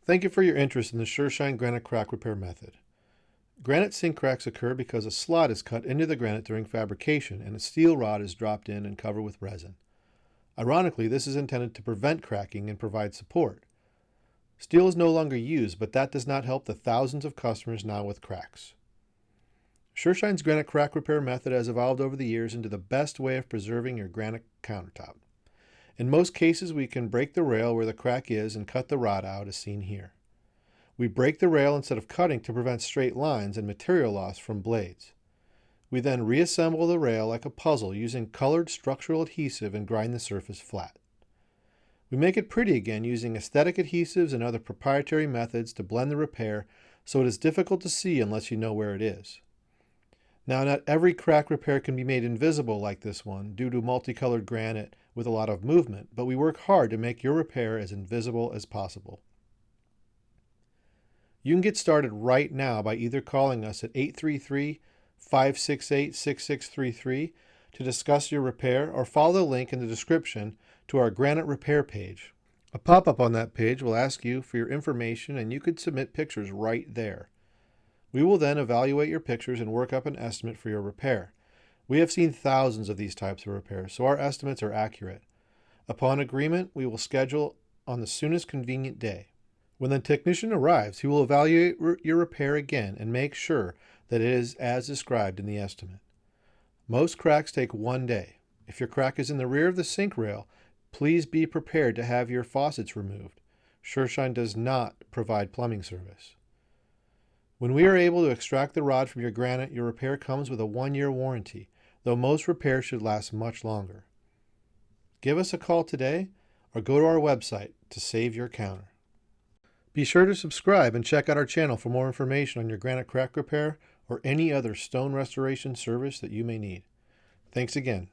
Thank you for your interest in the Sureshine Granite Crack Repair method. Granite sink cracks occur because a slot is cut into the granite during fabrication and a steel rod is dropped in and covered with resin. Ironically, this is intended to prevent cracking and provide support. Steel is no longer used, but that does not help the thousands of customers now with cracks. Sureshine's Granite Crack Repair method has evolved over the years into the best way of preserving your granite countertop. In most cases, we can break the rail where the crack is and cut the rod out as seen here. We break the rail instead of cutting to prevent straight lines and material loss from blades. We then reassemble the rail like a puzzle using colored structural adhesive and grind the surface flat. We make it pretty again using aesthetic adhesives and other proprietary methods to blend the repair so it is difficult to see unless you know where it is. Now, not every crack repair can be made invisible like this one due to multicolored granite with a lot of movement, but we work hard to make your repair as invisible as possible. You can get started right now by either calling us at 833-568-6633 to discuss your repair or follow the link in the description to our Granite Repair page. A pop-up on that page will ask you for your information and you could submit pictures right there. We will then evaluate your pictures and work up an estimate for your repair. We have seen thousands of these types of repairs, so our estimates are accurate. Upon agreement, we will schedule on the soonest convenient day. When the technician arrives, he will evaluate your repair again and make sure that it is as described in the estimate. Most cracks take 1 day. If your crack is in the rear of the sink rail, please be prepared to have your faucets removed. Sureshine does not provide plumbing service. When we are able to extract the rod from your granite, your repair comes with a 1-year warranty, though most repairs should last much longer. Give us a call today or go to our website to save your counter. Be sure to subscribe and check out our channel for more information on your granite crack repair or any other stone restoration service that you may need. Thanks again.